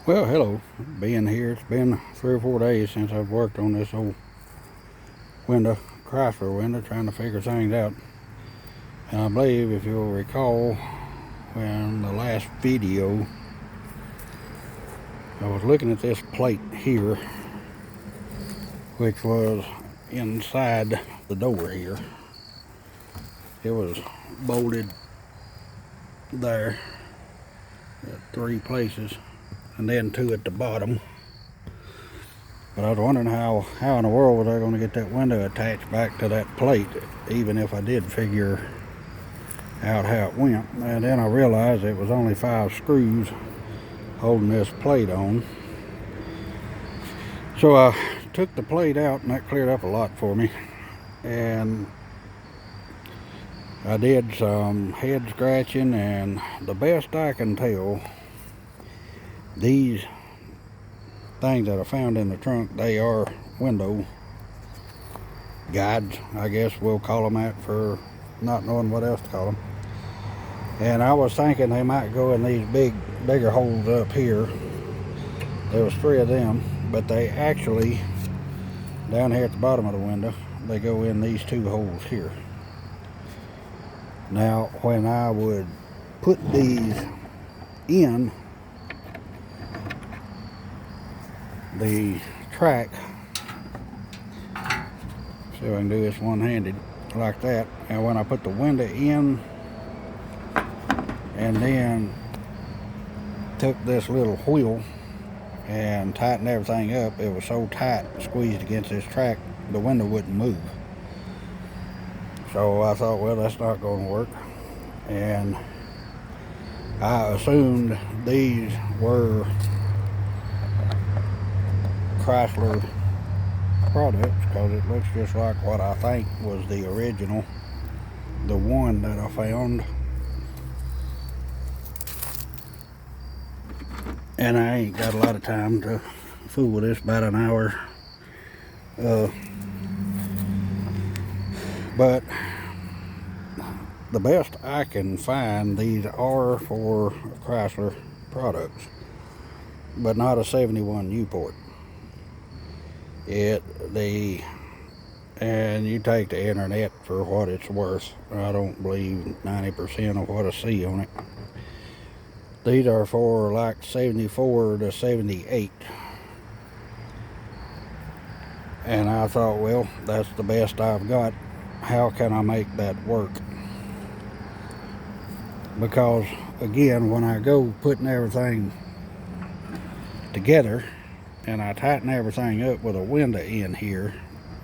Well, hello. Being here, it's been 3 or 4 days since I've worked on this old window, Chrysler window, trying to figure things out. And I believe, if you'll recall, when the last video, I was looking at this plate here, which was inside the door here. It was bolted there at 3 places, and then 2 at the bottom. But I was wondering how in the world was I going to get that window attached back to that plate, even if I did figure out how it went. And then I realized it was only 5 screws holding this plate on. So I took the plate out, and that cleared up a lot for me. And I did some head scratching, and the best I can tell, these things that I found in the trunk, they are window guides, I guess we'll call them that, for not knowing what else to call them. And I was thinking they might go in these bigger holes up here. There was 3 of them, but they actually, down here at the bottom of the window, they go in these 2 holes here. Now, when I would put these in the track, see if I can do this one-handed, like that, and when I put the window in and then took this little wheel and tightened everything up, it was so tight, squeezed against this track, the window wouldn't move. So I thought, well, that's not going to work, and I assumed these were Chrysler products because it looks just like what I think was the original, the one that I found. And I ain't got a lot of time to fool with this, about an hour. But the best I can find, these are for Chrysler products, but not a 71 Newport. And you take the internet for what it's worth. I don't believe 90% of what I see on it. These are for like 74 to 78. And I thought, well, that's the best I've got. How can I make that work? Because, again, when I go putting everything together and I tighten everything up with a window in here,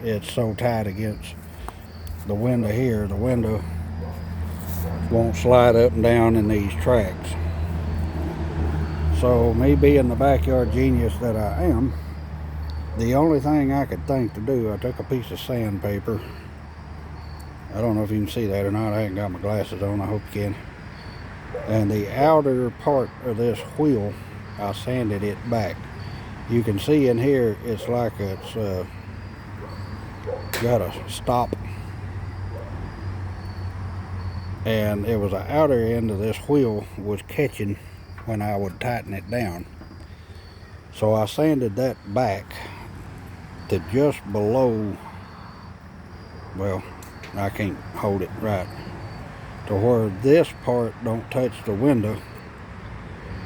it's so tight against the window here, the window won't slide up and down in these tracks. So, me being the backyard genius that I am, the only thing I could think to do, I took a piece of sandpaper. I don't know if you can see that or not. I haven't got my glasses on. I hope you can. And the outer part of this wheel, I sanded it back. You can see in here, it's like it's got a stop. And it was the outer end of this wheel was catching when I would tighten it down. So I sanded that back to just below, well, I can't hold it right, to where this part don't touch the window,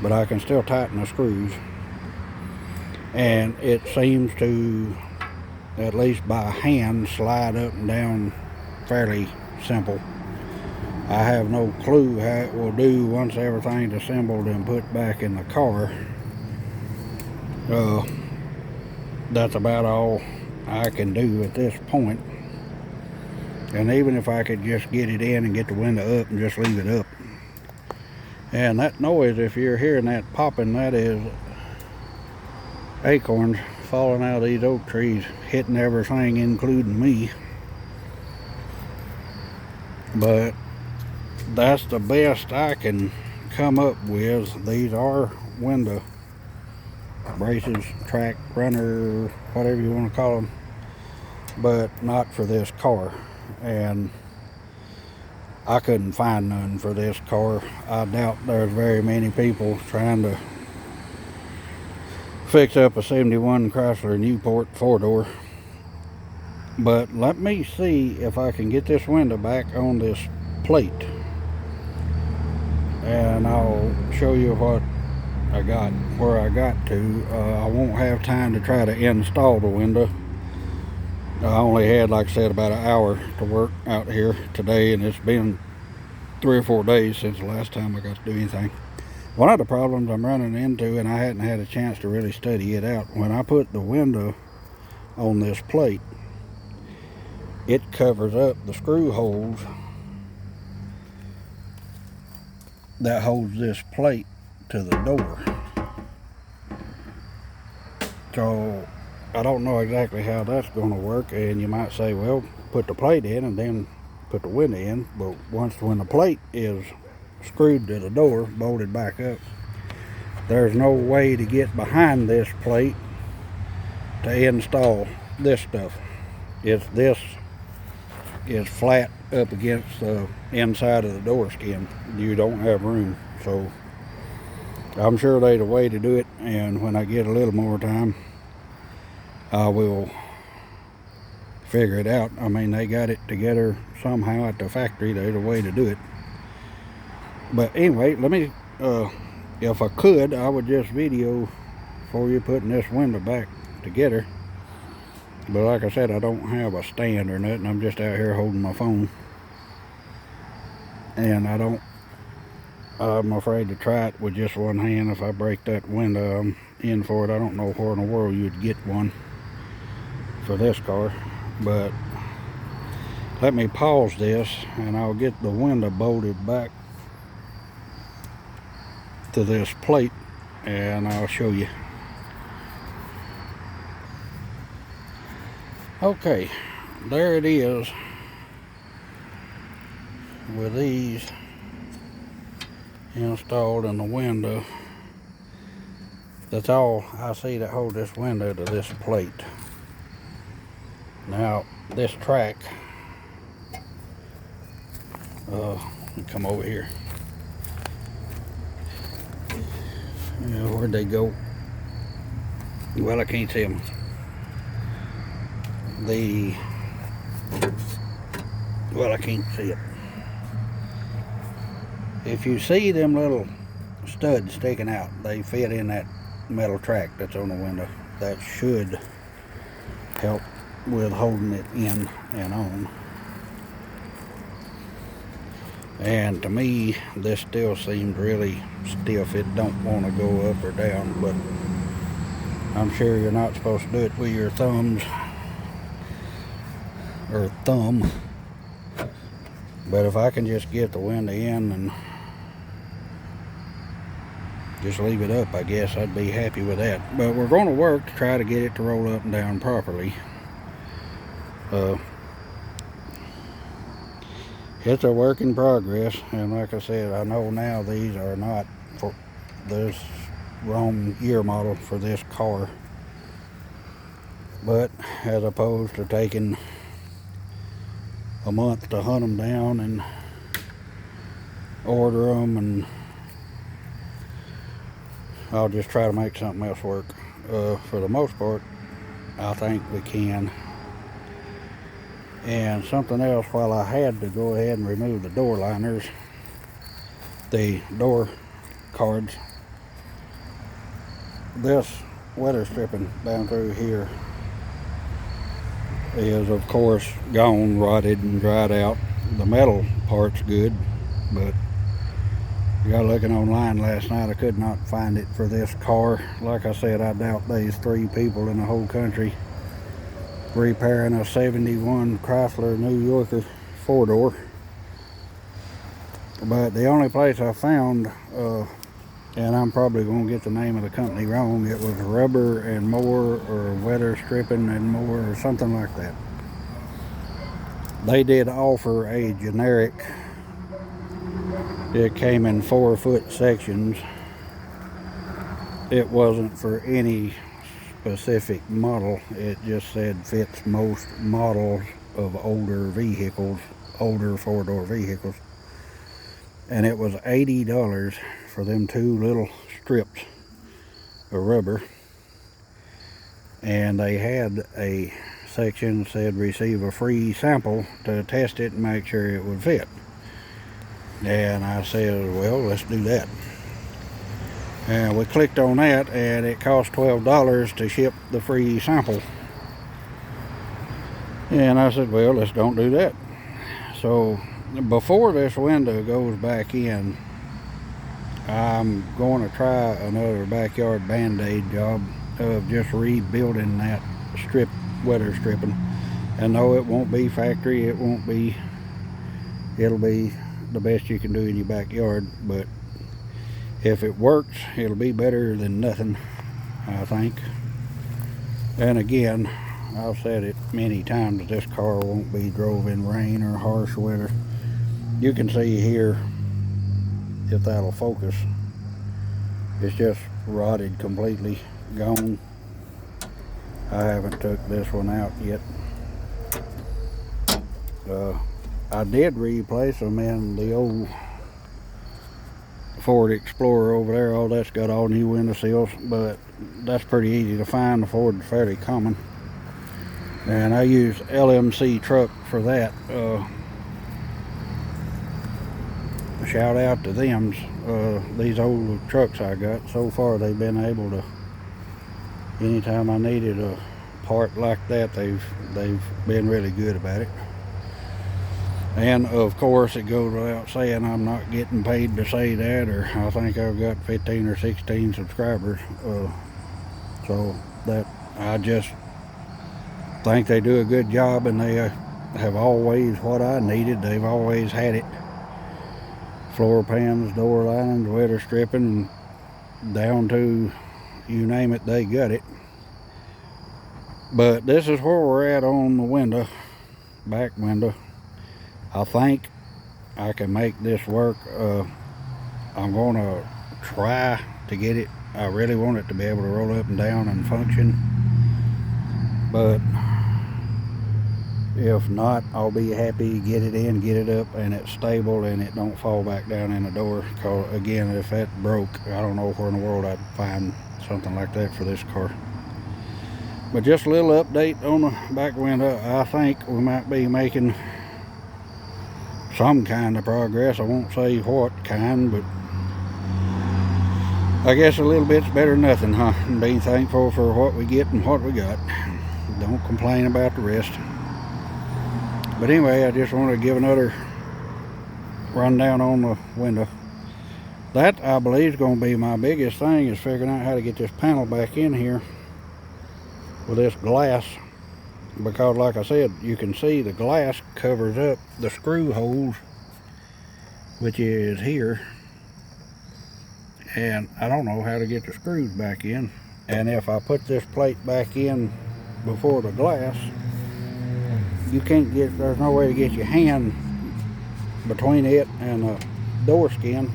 but I can still tighten the screws. And it seems to, at least by hand, slide up and down fairly simple. I have no clue how it will do once everything's assembled and put back in the car. That's about all I can do at this point. And even if I could just get it in and get the window up and just leave it up. And that noise, if you're hearing that popping, that is acorns falling out of these oak trees, hitting everything, including me. But that's the best I can come up with. These are window braces, track, runner, whatever you want to call them, but not for this car. And I couldn't find none for this car. I doubt there's very many people trying to fix up a 71 Chrysler Newport 4-door. But let me see if I can get this window back on this plate, and I'll show you what I got, where I got to. I won't have time to try to install the window. I only had, like I said, about an hour to work out here today, and it's been 3 or 4 days since the last time I got to do anything. One of the problems I'm running into, and I hadn't had a chance to really study it out, when I put the window on this plate, it covers up the screw holes that holds this plate to the door. So I don't know exactly how that's going to work, and you might say, well, put the plate in and then put the window in. But when the plate is screwed to the door, bolted back up, there's no way to get behind this plate to install this stuff. This is flat up against the inside of the door skin. You don't have room. So I'm sure there's a way to do it, and when I get a little more time, I will figure it out. I mean, they got it together somehow at the factory. There's a way to do it. But anyway, let me, if I could, I would just video for you putting this window back together. But like I said, I don't have a stand or nothing. I'm just out here holding my phone. And I'm afraid to try it with just one hand. If I break that window, I'm in for it. I don't know where in the world you'd get one for this car. But let me pause this, and I'll get the window bolted back to this plate, and I'll show you. Okay, there it is with these installed in the window. That's all I see that hold this window to this plate. Now this track, come over here. Where'd they go? Well, I can't see them. Well, I can't see it. If you see them little studs sticking out, they fit in that metal track that's on the window. That should help with holding it in and on. And to me, this still seems really stiff. It don't want to go up or down, but I'm sure you're not supposed to do it with your thumbs or thumb. But if I can just get the window in and just leave it up, I guess I'd be happy with that. But we're going to work to try to get it to roll up and down properly. It's a work in progress, and like I said, I know now these are not for this wrong year model for this car. But as opposed to taking a month to hunt them down and order them, and I'll just try to make something else work. For the most part, I think we can. And something else, while I had to go ahead and remove the door liners, the door cards, this weather stripping down through here is of course gone, rotted and dried out. The metal part's good, but I got looking online last night, I could not find it for this car. Like I said, I doubt there's 3 people in the whole country repairing a 71 Chrysler New Yorker 4-door. But the only place I found, and I'm probably going to get the name of the company wrong, it was Rubber and More, or Weather Stripping and More, or something like that. They did offer a generic. It came in 4-foot sections. It wasn't for any specific model. It just said fits most models of older vehicles, older 4-door vehicles. And it was $80 for them 2 little strips of rubber. and they had a section that said receive a free sample to test it and make sure it would fit. And I said, well, let's do that. And we clicked on that, and it cost $12 to ship the free sample. And I said, well, let's don't do that. So before this window goes back in, I'm going to try another backyard band-aid job of just rebuilding that weather stripping. And no, it won't be factory, it'll be the best you can do in your backyard, but if it works, it'll be better than nothing, I think. And again, I've said it many times, this car won't be drove in rain or harsh weather. You can see here, if that'll focus, it's just rotted completely, gone. I haven't took this one out yet. I did replace them in the old Ford Explorer over there. All that's got all new window sills, but that's pretty easy to find. The Ford's fairly common, and I use LMC truck for that. Shout out to them. These old trucks I got, so far they've been able to, anytime I needed a part like that, they've been really good about it. And of course, it goes without saying, I'm not getting paid to say that, or I think I've got 15 or 16 subscribers. So that, I just think they do a good job, and they have always what I needed. They've always had it. Floor pans, door linings, weather stripping, down to you name it, they got it. But this is where we're at on the window, back window. I think I can make this work. I'm going to try to get it. I really want it to be able to roll up and down and function. But if not, I'll be happy to get it in, get it up, and it's stable and it don't fall back down in the door. Because again, if that broke, I don't know where in the world I'd find something like that for this car. But just a little update on the back window. I think we might be making some kind of progress. I won't say what kind, but I guess a little bit's better than nothing, huh? And be thankful for what we get and what we got. Don't complain about the rest. But anyway, I just want to give another rundown on the window. That, I believe, is going to be my biggest thing, is figuring out how to get this panel back in here with this glass. Because like I said, you can see the glass covers up the screw holes, which is here, and I don't know how to get the screws back in. And if I put this plate back in before the glass, you can't get, there's no way to get your hand between it and the door skin.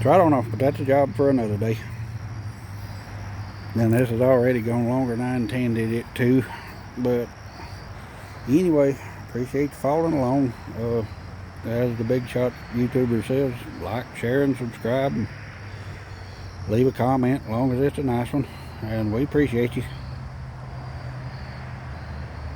So I don't know, but that's a job for another day. And this has already gone longer than I intended it to. But anyway, appreciate you following along. As the Big Shot YouTuber says, like, share, and subscribe, and leave a comment as long as it's a nice one. And we appreciate you.